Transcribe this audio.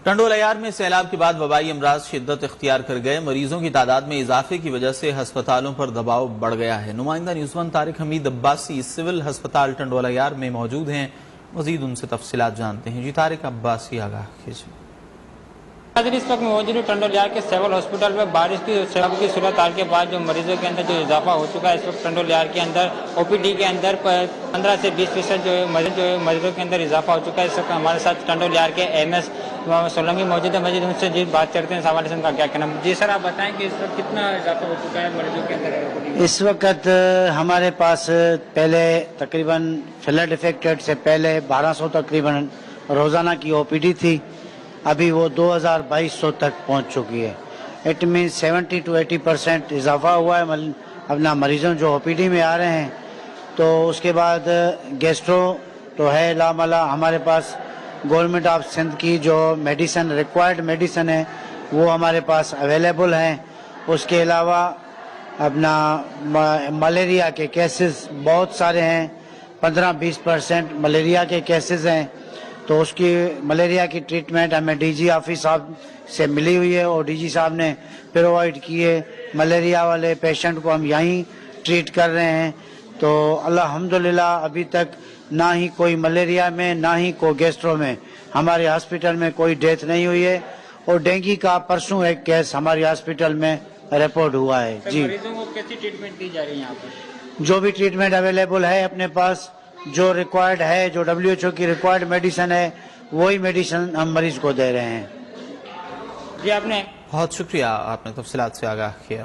ٹنڈول عیار میں سیلاب کے بعد وبائی امراض شدت اختیار کر گئے۔ مریضوں کی تعداد میں اضافے کی وجہ سے ہسپتالوں پر دباؤ بڑھ گیا ہے۔ نمائندہ نیوز ون طارق حمید عباسی سول ہسپتال ٹنڈول عیار میں موجود ہیں، مزید ان سے تفصیلات جانتے ہیں۔ جی طارق عباسی آگاہ کیجیے۔ اس وقت موجود ٹنڈول عیار کے سول ہاسپٹل میں بارش کی سیلاب کی صورتحال کے بعد جو مریضوں کے اندر جو اضافہ ہو چکا ہے، اس وقت ٹنڈول عیار کے اندر او پی ڈی کے اندر 15 سے 20% جو مریضوں کے اندر اضافہ ہو چکا ہے۔ اس وقت ہمارے ساتھ ٹنڈول عیار کے ایم ایس سولنگی موجود ہے، مزید ان سے جی بات کرتے ہیں اس حوالے سے ان کا کیا کہنا ہے۔ جی سر، آپ بتائیں کہ اس وقت کتنا اضافہ ہو چکا ہے مریضوں کے اندر؟ اس وقت ہمارے پاس پہلے تقریباً فلڈ افیکٹڈ سے پہلے 1200 تقریباً روزانہ کی او پی ڈی تھی، ابھی وہ 2200 تک پہنچ چکی ہے۔ اٹ مینس 70 to 80% اضافہ ہوا ہے اپنا مریضوں جو او پی ڈی میں آ رہے ہیں۔ تو اس کے بعد گیسٹرو تو ہے لاملا، ہمارے پاس گورنمنٹ آف سندھ کی جو میڈیسن ریکوائرڈ میڈیسن ہے وہ ہمارے پاس اویلیبل ہیں۔ اس کے علاوہ اپنا ملیریا کے کیسز بہت سارے ہیں، 15-20% ملیریا کے کیسز ہیں۔ تو اس کی ملیریا کی ٹریٹمنٹ ہمیں ڈی جی آفس صاحب سے ملی ہوئی ہے اور ڈی جی صاحب نے پرووائڈ کیے۔ ملیریا والے پیشنٹ کو ہم یہیں ٹریٹ کر رہے ہیں۔ تو الحمدللہ ابھی تک نہ ہی کوئی ملیریا میں نہ ہی کوئی گیسٹرو میں ہمارے ہاسپٹل میں کوئی ڈیتھ نہیں ہوئی ہے۔ اور ڈینگی کا پرسوں ایک کیس ہمارے ہاسپٹل میں رپورٹ ہوا ہے۔ جی، مریضوں کو کیسی ٹریٹمنٹ دی جا رہی ہے یہاں پر؟ جو بھی ٹریٹمنٹ اویلیبل ہے اپنے پاس، جو ریکوائرڈ ہے، جو WHO کی ریکوائرڈ میڈیسن ہے، وہی میڈیسن ہم مریض کو دے رہے ہیں۔ جی، آپ نے بہت شکریہ، آپ نے تفصیلات سے آگاہ کیا۔